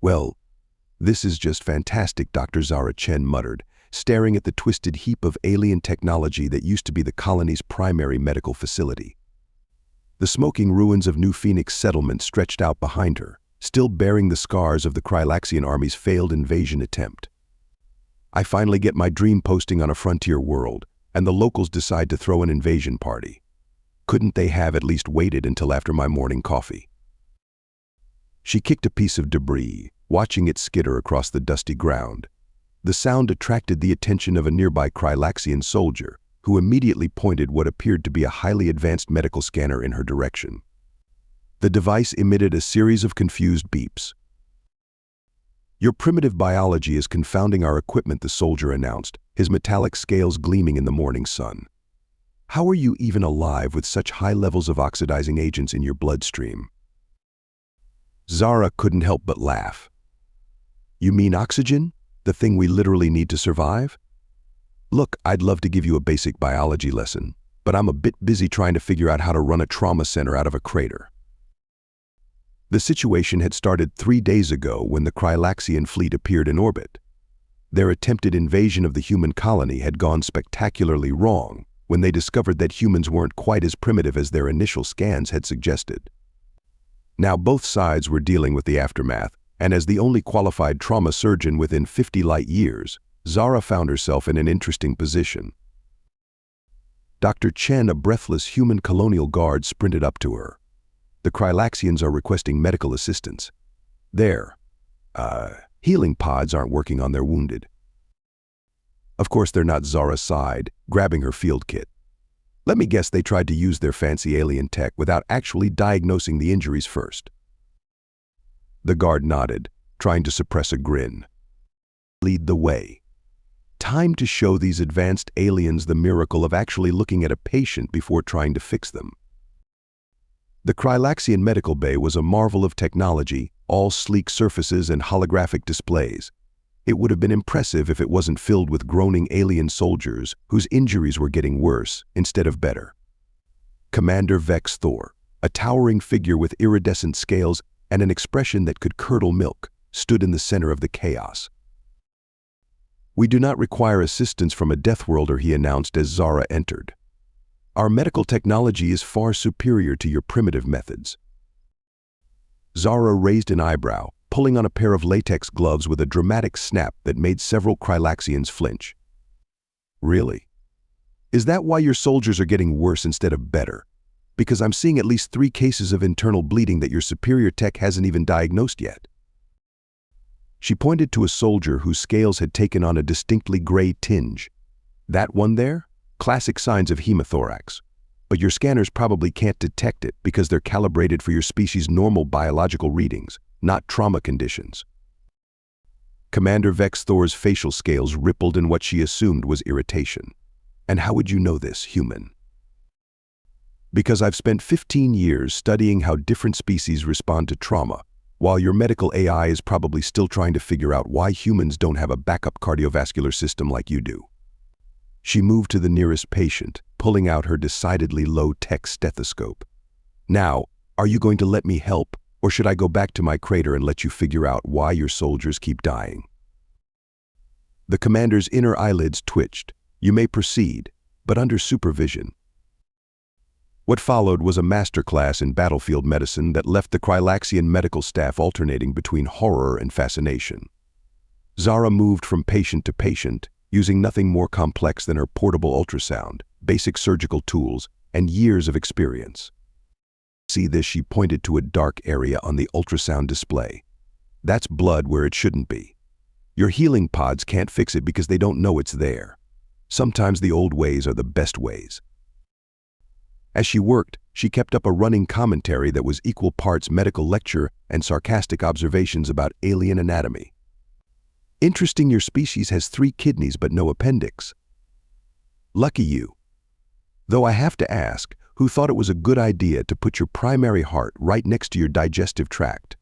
Well, this is just fantastic, Dr. Zara Chen muttered, staring at the twisted heap of alien technology that used to be the colony's primary medical facility. The smoking ruins of New Phoenix settlement stretched out behind her, still bearing the scars of the Krylaxian Army's failed invasion attempt. I finally get my dream posting on a frontier world, and the locals decide to throw an invasion party. Couldn't they have at least waited until after my morning coffee? She kicked a piece of debris, watching it skitter across the dusty ground. The sound attracted the attention of a nearby Krylaxian soldier, who immediately pointed what appeared to be a highly advanced medical scanner in her direction. The device emitted a series of confused beeps. "Your primitive biology is confounding our equipment," the soldier announced, his metallic scales gleaming in the morning sun. "How are you even alive with such high levels of oxidizing agents in your bloodstream?" Zara couldn't help but laugh. "You mean oxygen? The thing we literally need to survive? Look, I'd love to give you a basic biology lesson, but I'm a bit busy trying to figure out how to run a trauma center out of a crater." The situation had started 3 days ago when the Krylaxian fleet appeared in orbit. Their attempted invasion of the human colony had gone spectacularly wrong when they discovered that humans weren't quite as primitive as their initial scans had suggested. Now both sides were dealing with the aftermath, and as the only qualified trauma surgeon within 50 light years, Zara found herself in an interesting position. Dr. Chen, a breathless human colonial guard, sprinted up to her. "The Krylaxians are requesting medical assistance. Their healing pods aren't working on their wounded." Of course they're not, Zara sighed, grabbing her field kit. "Let me guess they tried to use their fancy alien tech without actually diagnosing the injuries first." The guard nodded, trying to suppress a grin. "Lead the way. Time to show these advanced aliens the miracle of actually looking at a patient before trying to fix them." The Krylaxian medical bay was a marvel of technology, all sleek surfaces and holographic displays. It would have been impressive if it wasn't filled with groaning alien soldiers whose injuries were getting worse instead of better. Commander Vex'thor, a towering figure with iridescent scales and an expression that could curdle milk, stood in the center of the chaos. "We do not require assistance from a Deathworlder," he announced as Zara entered. "Our medical technology is far superior to your primitive methods." Zara raised an eyebrow, pulling on a pair of latex gloves with a dramatic snap that made several Krylaxians flinch. "Really? Is that why your soldiers are getting worse instead of better? Because I'm seeing at least 3 cases of internal bleeding that your superior tech hasn't even diagnosed yet." She pointed to a soldier whose scales had taken on a distinctly gray tinge. "That one there? Classic signs of hemothorax. But your scanners probably can't detect it because they're calibrated for your species' normal biological readings, not trauma conditions." Commander Vex'thor's facial scales rippled in what she assumed was irritation. "And how would you know this, human?" "Because I've spent 15 years studying how different species respond to trauma, while your medical AI is probably still trying to figure out why humans don't have a backup cardiovascular system like you do." She moved to the nearest patient, pulling out her decidedly low-tech stethoscope. "Now, are you going to let me help, or should I go back to my crater and let you figure out why your soldiers keep dying?" The commander's inner eyelids twitched. "You may proceed, but under supervision." What followed was a masterclass in battlefield medicine that left the Krylaxian medical staff alternating between horror and fascination. Zara moved from patient to patient, using nothing more complex than her portable ultrasound, basic surgical tools, and years of experience. "See this?" She pointed to a dark area on the ultrasound display. "That's blood where it shouldn't be. Your healing pods can't fix it because they don't know it's there. Sometimes the old ways are the best ways." As she worked, she kept up a running commentary that was equal parts medical lecture and sarcastic observations about alien anatomy. "Interesting, your species has 3 kidneys but no appendix. Lucky you. Though I have to ask, who thought it was a good idea to put your primary heart right next to your digestive tract?"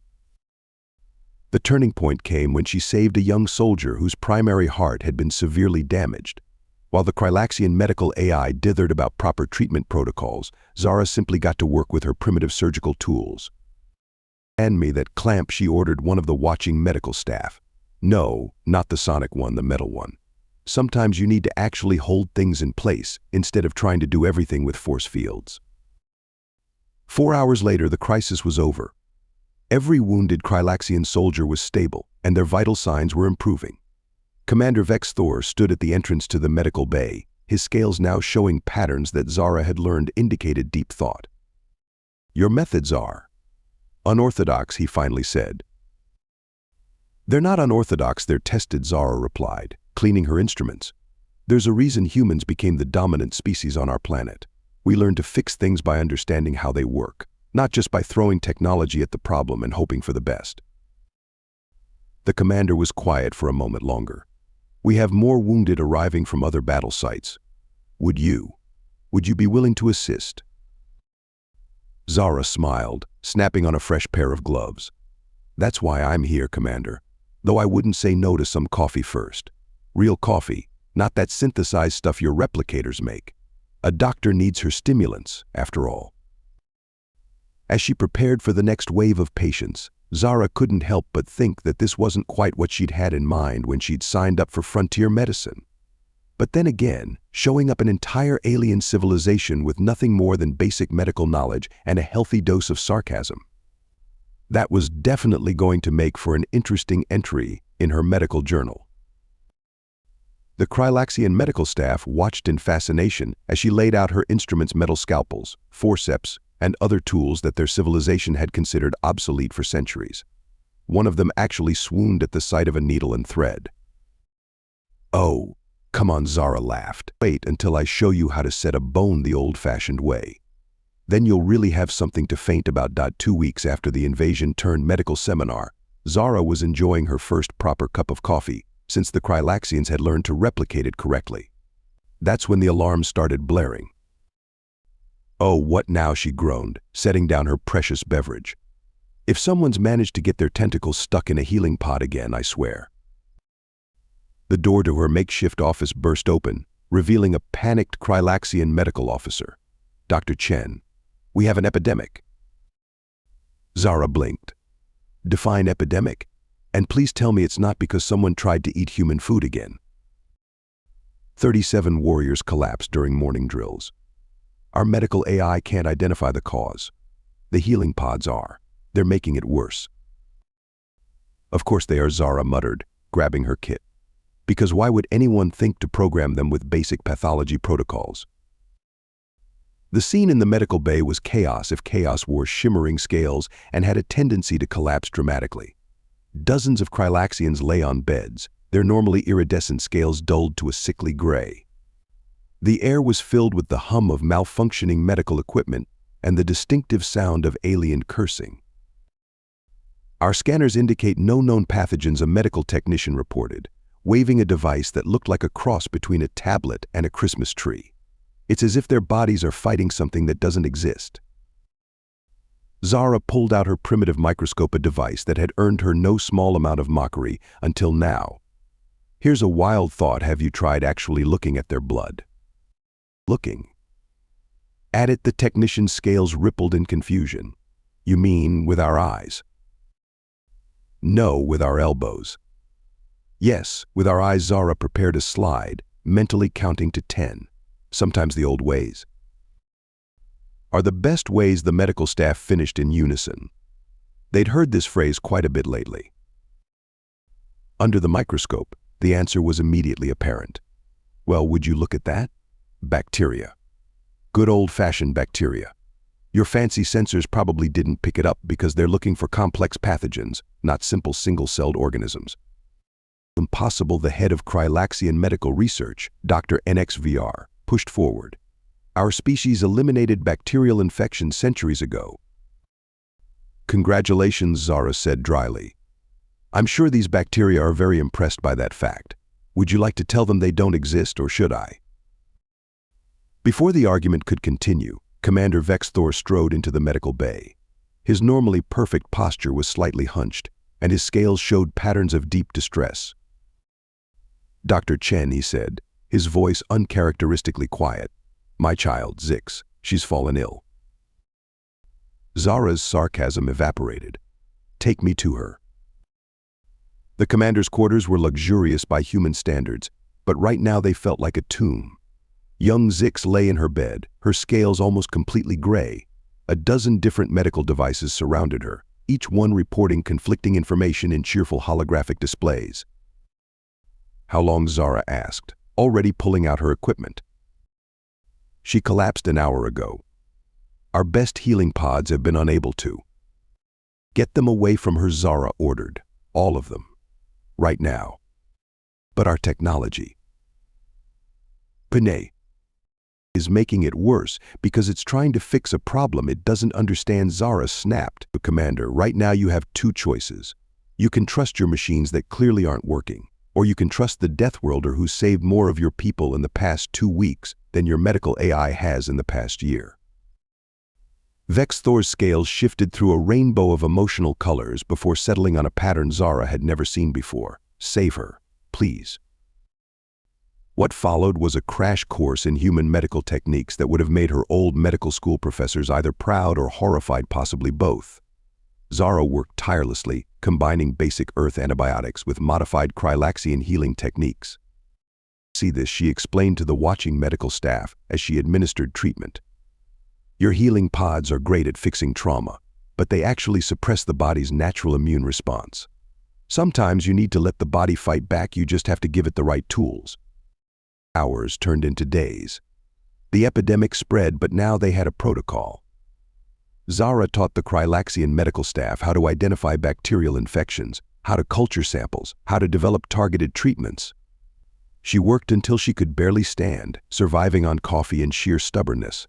The turning point came when she saved a young soldier whose primary heart had been severely damaged. While the Krylaxian medical AI dithered about proper treatment protocols, Zara simply got to work with her primitive surgical tools. Hand me that clamp, she ordered one of the watching medical staff. No, not the sonic one, the metal one. Sometimes you need to actually hold things in place instead of trying to do everything with force fields. 4 hours later, the crisis was over. Every wounded Krylaxian soldier was stable, and their vital signs were improving. Commander Vex'thor stood at the entrance to the medical bay, his scales now showing patterns that Zara had learned indicated deep thought. "Your methods are unorthodox," he finally said. "They're not unorthodox, they're tested," Zara replied, cleaning her instruments. "There's a reason humans became the dominant species on our planet. We learned to fix things by understanding how they work, not just by throwing technology at the problem and hoping for the best." The commander was quiet for a moment longer. "We have more wounded arriving from other battle sites. Would you be willing to assist?" Zara smiled, snapping on a fresh pair of gloves. "That's why I'm here, Commander. Though I wouldn't say no to some coffee first. Real coffee, not that synthesized stuff your replicators make. A doctor needs her stimulants, after all." As she prepared for the next wave of patients, Zara couldn't help but think that this wasn't quite what she'd had in mind when she'd signed up for frontier medicine. But then again, showing up an entire alien civilization with nothing more than basic medical knowledge and a healthy dose of sarcasm. That was definitely going to make for an interesting entry in her medical journal. The Krylaxian medical staff watched in fascination as she laid out her instruments, metal scalpels, forceps, and other tools that their civilization had considered obsolete for centuries. One of them actually swooned at the sight of a needle and thread. "Oh, come on," Zara laughed. "Wait until I show you how to set a bone the old-fashioned way. Then you'll really have something to faint about." 2 weeks after the invasion-turned-medical seminar, Zara was enjoying her first proper cup of coffee, since the Krylaxians had learned to replicate it correctly. That's when the alarm started blaring. "Oh, what now?" she groaned, setting down her precious beverage. "If someone's managed to get their tentacles stuck in a healing pod again, I swear." The door to her makeshift office burst open, revealing a panicked Krylaxian medical officer. "Dr. Chen, we have an epidemic." Zara blinked. "Define epidemic, and please tell me it's not because someone tried to eat human food again." 37 warriors collapsed during morning drills. "Our medical AI can't identify the cause. The healing pods are. They're making it worse." "Of course they are," Zara muttered, grabbing her kit. "Because why would anyone think to program them with basic pathology protocols?" The scene in the medical bay was chaos if chaos wore shimmering scales and had a tendency to collapse dramatically. Dozens of Krylaxians lay on beds, their normally iridescent scales dulled to a sickly gray. The air was filled with the hum of malfunctioning medical equipment and the distinctive sound of alien cursing. "Our scanners indicate no known pathogens," a medical technician reported, waving a device that looked like a cross between a tablet and a Christmas tree. "It's as if their bodies are fighting something that doesn't exist." Zara pulled out her primitive microscope, a device that had earned her no small amount of mockery until now. "Here's a wild thought. Have you tried actually looking at their blood?" "Looking at it?" The technician's scales rippled in confusion. "You mean with our eyes?" "No, with our elbows." "Yes, with our eyes." Zara prepared a slide, mentally counting to 10. "Sometimes the old ways are the best ways," the medical staff finished in unison. They'd heard this phrase quite a bit lately. Under the microscope, the answer was immediately apparent. "Well, would you look at that? Bacteria. Good old-fashioned bacteria. Your fancy sensors probably didn't pick it up because they're looking for complex pathogens, not simple single-celled organisms." Impossible. The head of Krylaxian medical research, Dr. NXVR, pushed forward. "Our species eliminated bacterial infection centuries ago." "Congratulations," Zara said dryly. "I'm sure these bacteria are very impressed by that fact. Would you like to tell them they don't exist, or should I?" Before the argument could continue, Commander Vex'thor strode into the medical bay. His normally perfect posture was slightly hunched, and his scales showed patterns of deep distress. "Dr. Chen," he said, his voice uncharacteristically quiet. "My child, Zix, she's fallen ill." Zara's sarcasm evaporated. Take me to her." The commander's quarters were luxurious by human standards, but right now they felt like a tomb. Young Zix lay in her bed, her scales almost completely gray. A dozen different medical devices surrounded her, each one reporting conflicting information in cheerful holographic displays. "How long?" Zara asked, already pulling out her equipment. "She collapsed an hour ago. Our best healing pods have been unable to." "Get them away from her," Zara ordered. "All of them. Right now." "But our technology." "Panay is making it worse because it's trying to fix a problem it doesn't understand." Zara snapped. "Commander, right now you have two choices. You can trust your machines that clearly aren't working, or you can trust the Deathworlder who saved more of your people in the past 2 weeks than your medical AI has in the past year." Vex'thor's scales shifted through a rainbow of emotional colors before settling on a pattern Zara had never seen before. "Save her, please." What followed was a crash course in human medical techniques that would have made her old medical school professors either proud or horrified, possibly both. Zara worked tirelessly, combining basic Earth antibiotics with modified Krylaxian healing techniques. "See this," she explained to the watching medical staff as she administered treatment. "Your healing pods are great at fixing trauma, but they actually suppress the body's natural immune response. Sometimes you need to let the body fight back, you just have to give it the right tools." Hours turned into days. The epidemic spread, but now they had a protocol. Zara taught the Krylaxian medical staff how to identify bacterial infections, how to culture samples, how to develop targeted treatments. She worked until she could barely stand, surviving on coffee and sheer stubbornness.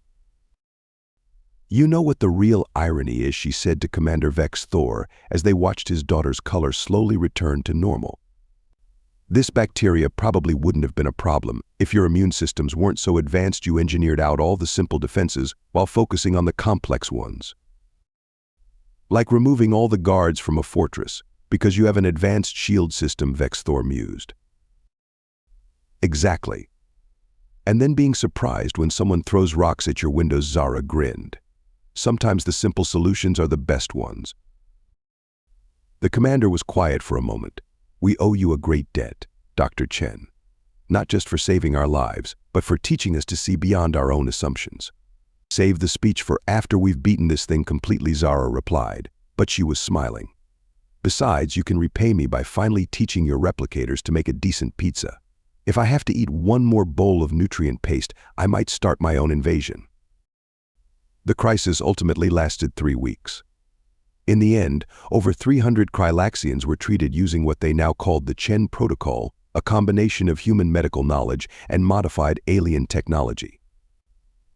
"You know what the real irony is," she said to Commander Vex'thor as they watched his daughter's color slowly return to normal. "This bacteria probably wouldn't have been a problem if your immune systems weren't so advanced. You engineered out all the simple defenses while focusing on the complex ones. Like removing all the guards from a fortress because you have an advanced shield system," Vex'thor mused. "Exactly. And then being surprised when someone throws rocks at your windows," Zara grinned. "Sometimes the simple solutions are the best ones." The commander was quiet for a moment. "We owe you a great debt, Dr. Chen. Not just for saving our lives, but for teaching us to see beyond our own assumptions." "Save the speech for after we've beaten this thing completely," Zara replied, but she was smiling. "Besides, you can repay me by finally teaching your replicators to make a decent pizza. If I have to eat one more bowl of nutrient paste, I might start my own invasion." The crisis ultimately lasted 3 weeks. In the end, over 300 Krylaxians were treated using what they now called the Chen Protocol, a combination of human medical knowledge and modified alien technology.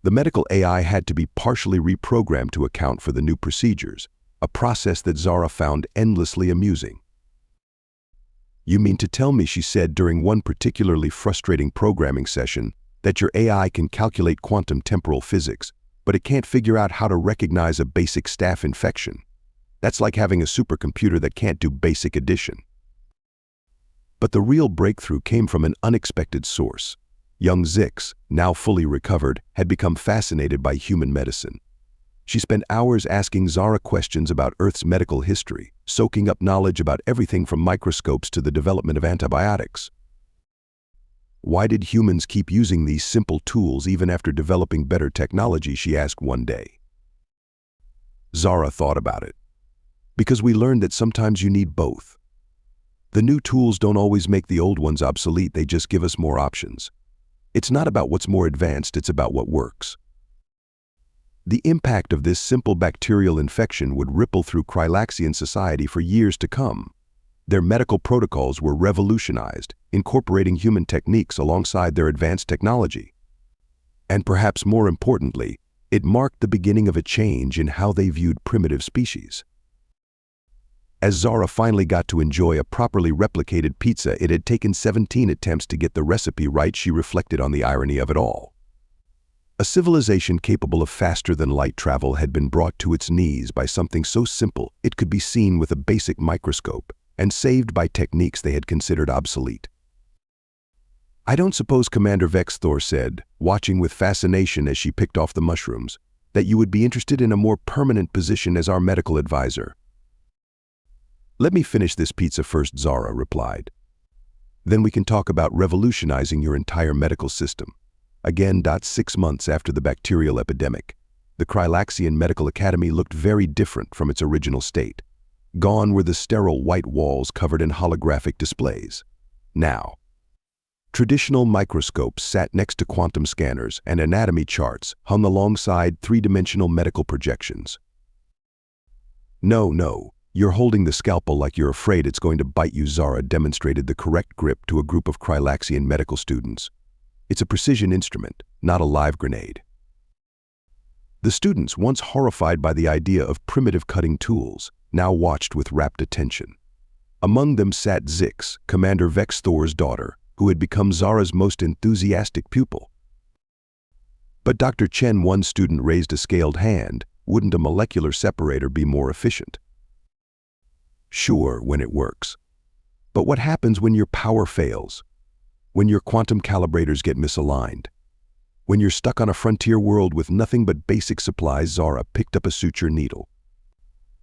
The medical AI had to be partially reprogrammed to account for the new procedures, a process that Zara found endlessly amusing. "You mean to tell me," she said during one particularly frustrating programming session, "that your AI can calculate quantum temporal physics, but it can't figure out how to recognize a basic staph infection? That's like having a supercomputer that can't do basic addition." But the real breakthrough came from an unexpected source. Young Zix, now fully recovered, had become fascinated by human medicine. She spent hours asking Zara questions about Earth's medical history, soaking up knowledge about everything from microscopes to the development of antibiotics. "Why did humans keep using these simple tools even after developing better technology?" she asked one day. Zara thought about it. "Because we learned that sometimes you need both. The new tools don't always make the old ones obsolete, they just give us more options. It's not about what's more advanced, it's about what works." The impact of this simple bacterial infection would ripple through Krylaxian society for years to come. Their medical protocols were revolutionized, incorporating human techniques alongside their advanced technology. And perhaps more importantly, it marked the beginning of a change in how they viewed primitive species. As Zara finally got to enjoy a properly replicated pizza, it had taken 17 attempts to get the recipe right. She reflected on the irony of it all. A civilization capable of faster-than-light travel had been brought to its knees by something so simple it could be seen with a basic microscope, and saved by techniques they had considered obsolete. "I don't suppose," Commander Vex'thor said, watching with fascination as she picked off the mushrooms, "that you would be interested in a more permanent position as our medical advisor." "Let me finish this pizza first," Zara replied. "Then we can talk about revolutionizing your entire medical system." Again, 6 months after the bacterial epidemic, the Krylaxian Medical Academy looked very different from its original state. Gone were the sterile white walls covered in holographic displays. Now, traditional microscopes sat next to quantum scanners, and anatomy charts hung alongside three-dimensional medical projections. No, you're holding the scalpel like you're afraid it's going to bite you." Zara demonstrated the correct grip to a group of Krylaxian medical students. "It's a precision instrument, not a live grenade." The students, once horrified by the idea of primitive cutting tools, now watched with rapt attention. Among them sat Zix, Commander Vex'thor's daughter, who had become Zara's most enthusiastic pupil. "But Dr. Chen," one student raised a scaled hand, "wouldn't a molecular separator be more efficient?" "Sure, when it works. But what happens when your power fails? When your quantum calibrators get misaligned? When you're stuck on a frontier world with nothing but basic supplies?" Zara picked up a suture needle.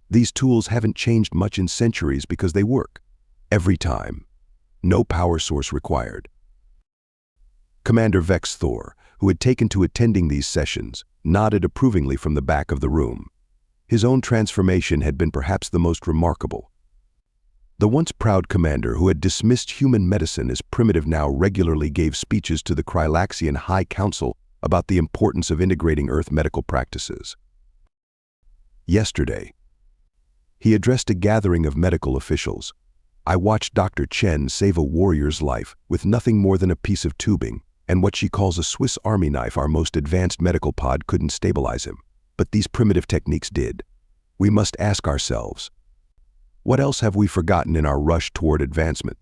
"These tools haven't changed much in centuries because they work. Every time. No power source required." Commander Vex'thor, who had taken to attending these sessions, nodded approvingly from the back of the room. His own transformation had been perhaps the most remarkable. The once proud commander who had dismissed human medicine as primitive now regularly gave speeches to the Krylaxian High Council about the importance of integrating Earth medical practices. Yesterday, he addressed a gathering of medical officials. "I watched Dr. Chen save a warrior's life with nothing more than a piece of tubing, and what she calls a Swiss Army knife. Our most advanced medical pod couldn't stabilize him, but these primitive techniques did. We must ask ourselves, what else have we forgotten in our rush toward advancement?"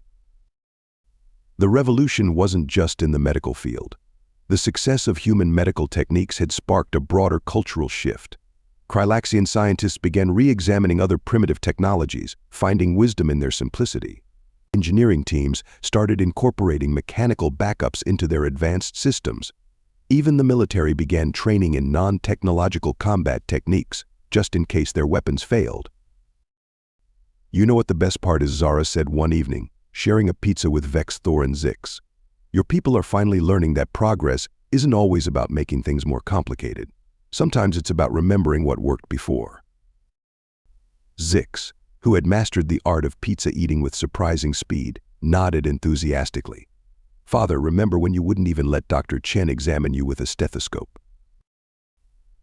The revolution wasn't just in the medical field. The success of human medical techniques had sparked a broader cultural shift. Krylaxian scientists began re-examining other primitive technologies, finding wisdom in their simplicity. Engineering teams started incorporating mechanical backups into their advanced systems. Even the military began training in non-technological combat techniques, just in case their weapons failed. "You know what the best part is?" Zara said one evening, sharing a pizza with Vex'thor and Zix. "Your people are finally learning that progress isn't always about making things more complicated. Sometimes it's about remembering what worked before." Zix, who had mastered the art of pizza eating with surprising speed, nodded enthusiastically. "Father, remember when you wouldn't even let Dr. Chen examine you with a stethoscope?"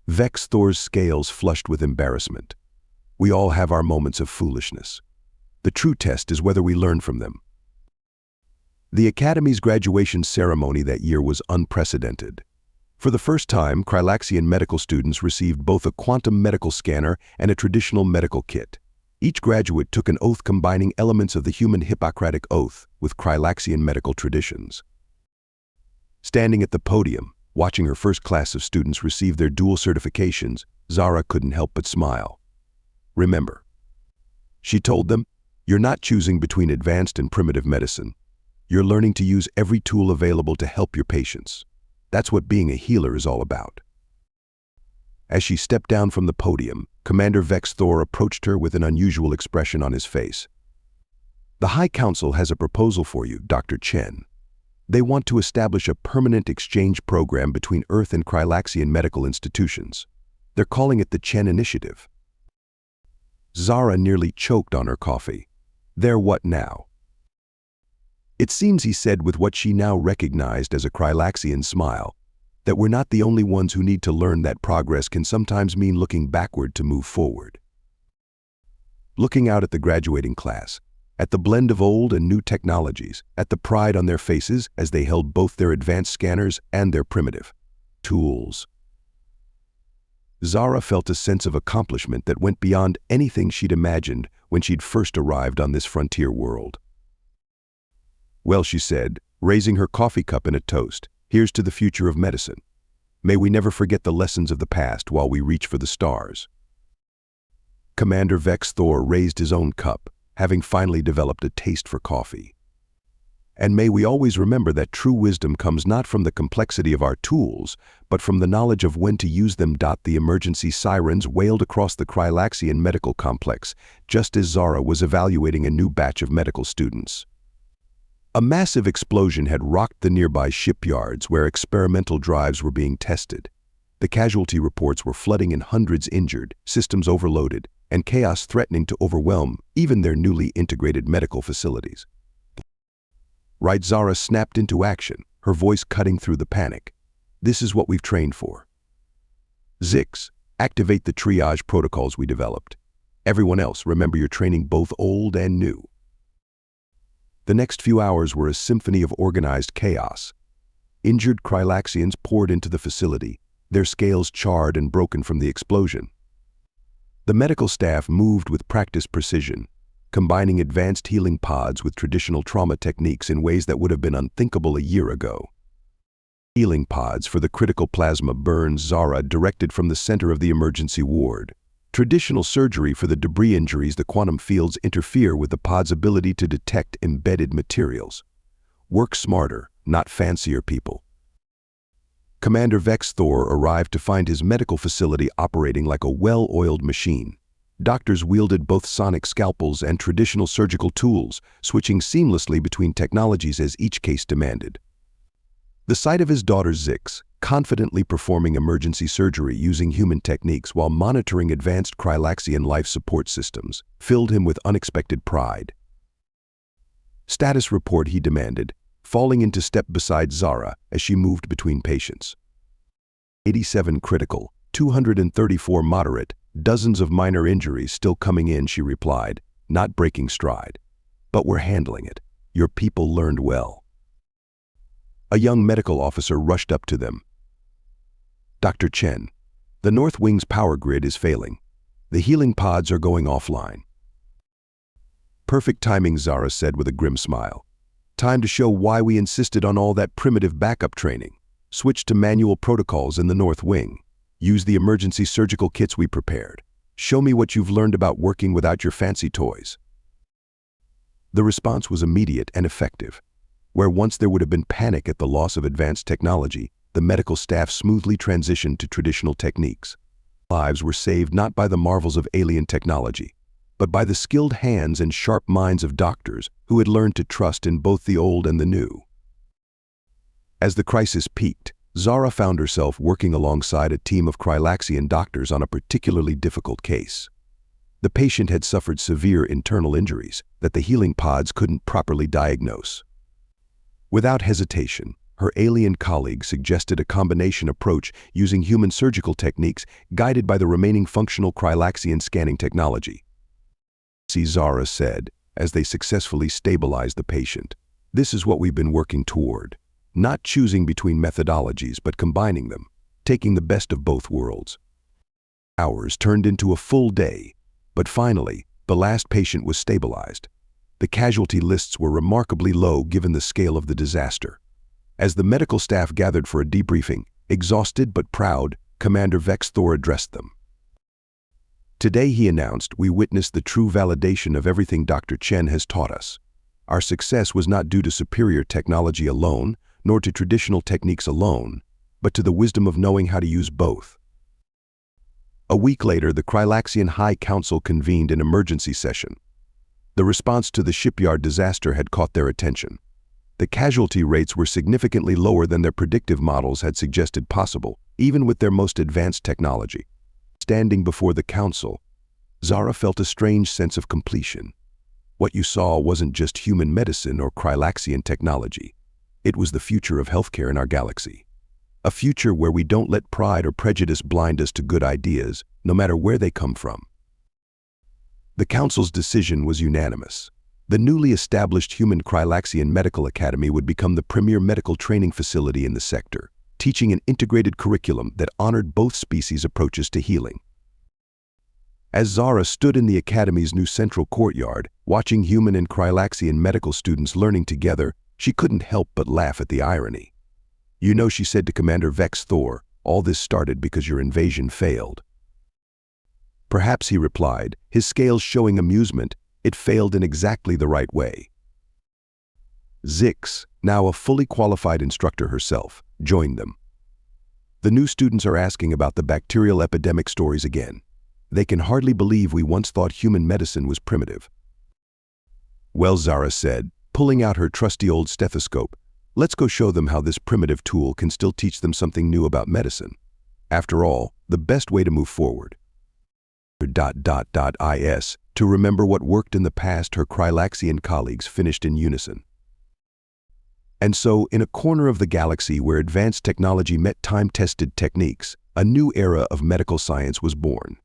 Vex'thor's scales flushed with embarrassment. "We all have our moments of foolishness. The true test is whether we learn from them." The Academy's graduation ceremony that year was unprecedented. For the first time, Krylaxian medical students received both a quantum medical scanner and a traditional medical kit. Each graduate took an oath combining elements of the human Hippocratic Oath with Krylaxian medical traditions. Standing at the podium, watching her first class of students receive their dual certifications, Zara couldn't help but smile. "Remember," she told them, "you're not choosing between advanced and primitive medicine. You're learning to use every tool available to help your patients. That's what being a healer is all about." As she stepped down from the podium, Commander Vex'thor approached her with an unusual expression on his face. "The High Council has a proposal for you, Dr. Chen. They want to establish a permanent exchange program between Earth and Krylaxian medical institutions. They're calling it the Chen Initiative." Zara nearly choked on her coffee. "They're what now?" "It seems," he said with what she now recognized as a Krylaxian smile, "that we're not the only ones who need to learn that progress can sometimes mean looking backward to move forward." Looking out at the graduating class, at the blend of old and new technologies, at the pride on their faces as they held both their advanced scanners and their primitive tools, Zara felt a sense of accomplishment that went beyond anything she'd imagined when she'd first arrived on this frontier world. "Well," she said, raising her coffee cup in a toast, "here's to the future of medicine. May we never forget the lessons of the past while we reach for the stars." Commander Vex'thor raised his own cup, having finally developed a taste for coffee. And may we always remember that true wisdom comes not from the complexity of our tools, but from the knowledge of when to use them. The emergency sirens wailed across the Krylaxian medical complex, just as Zara was evaluating a new batch of medical students. A massive explosion had rocked the nearby shipyards where experimental drives were being tested. The casualty reports were flooding in, hundreds injured, systems overloaded, and chaos threatening to overwhelm even their newly integrated medical facilities. Right, Zara snapped into action, her voice cutting through the panic. This is what we've trained for. Zix, activate the triage protocols we developed. Everyone else, remember you're training both old and new. The next few hours were a symphony of organized chaos. Injured Krylaxians poured into the facility, their scales charred and broken from the explosion. The medical staff moved with practiced precision, combining advanced healing pods with traditional trauma techniques in ways that would have been unthinkable a year ago. Healing pods for the critical plasma burns Zara directed from the center of the emergency ward. Traditional surgery for the debris injuries. The quantum fields interfere with the pod's ability to detect embedded materials. Work smarter, not fancier, people. Commander Vex'thor arrived to find his medical facility operating like a well-oiled machine. Doctors wielded both sonic scalpels and traditional surgical tools, switching seamlessly between technologies as each case demanded. The sight of his daughter Zix, confidently performing emergency surgery using human techniques while monitoring advanced Krylaxian life support systems, filled him with unexpected pride. Status report, he demanded, falling into step beside Zara as she moved between patients. 87 critical, 234 moderate, dozens of minor injuries still coming in, she replied, not breaking stride. But we're handling it. Your people learned well. A young medical officer rushed up to them. Dr. Chen, the North Wing's power grid is failing. The healing pods are going offline. Perfect timing, Zara said with a grim smile. Time to show why we insisted on all that primitive backup training. Switch to manual protocols in the North Wing. Use the emergency surgical kits we prepared. Show me what you've learned about working without your fancy toys. The response was immediate and effective. Where once there would have been panic at the loss of advanced technology, the medical staff smoothly transitioned to traditional techniques. Lives were saved not by the marvels of alien technology, but by the skilled hands and sharp minds of doctors who had learned to trust in both the old and the new. As the crisis peaked, Zara found herself working alongside a team of Krylaxian doctors on a particularly difficult case. The patient had suffered severe internal injuries that the healing pods couldn't properly diagnose. Without hesitation, her alien colleague suggested a combination approach using human surgical techniques guided by the remaining functional Krylaxian scanning technology. Zara said, as they successfully stabilized the patient, "This is what we've been working toward. Not choosing between methodologies, but combining them, taking the best of both worlds." Hours turned into a full day, but finally, the last patient was stabilized. The casualty lists were remarkably low given the scale of the disaster. As the medical staff gathered for a debriefing, exhausted but proud, Commander Vex'thor addressed them. Today, he announced, we witnessed the true validation of everything Dr. Chen has taught us. Our success was not due to superior technology alone, nor to traditional techniques alone, but to the wisdom of knowing how to use both. A week later, the Krylaxian High Council convened an emergency session. The response to the shipyard disaster had caught their attention. The casualty rates were significantly lower than their predictive models had suggested possible, even with their most advanced technology. Standing before the council, Zara felt a strange sense of completion. What you saw wasn't just human medicine or Krylaxian technology. It was the future of healthcare in our galaxy. A future where we don't let pride or prejudice blind us to good ideas, no matter where they come from. The council's decision was unanimous. The newly established Human Krylaxian Medical Academy would become the premier medical training facility in the sector, teaching an integrated curriculum that honored both species' approaches to healing. As Zara stood in the academy's new central courtyard, watching human and Krylaxian medical students learning together, she couldn't help but laugh at the irony. "You know," she said to Commander Vex'thor, "all this started because your invasion failed." "Perhaps," he replied, his scales showing amusement, "it failed in exactly the right way." Zix, now a fully qualified instructor herself, joined them. The new students are asking about the bacterial epidemic stories again. They can hardly believe we once thought human medicine was primitive. Well, Zara said, pulling out her trusty old stethoscope, let's go show them how this primitive tool can still teach them something new about medicine. After all, the best way to move forward. Is to remember what worked in the past, her Krylaxian colleagues finished in unison. And so, in a corner of the galaxy where advanced technology met time-tested techniques, a new era of medical science was born.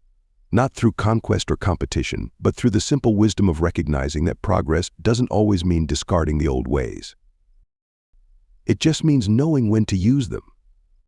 Not through conquest or competition, but through the simple wisdom of recognizing that progress doesn't always mean discarding the old ways. It just means knowing when to use them.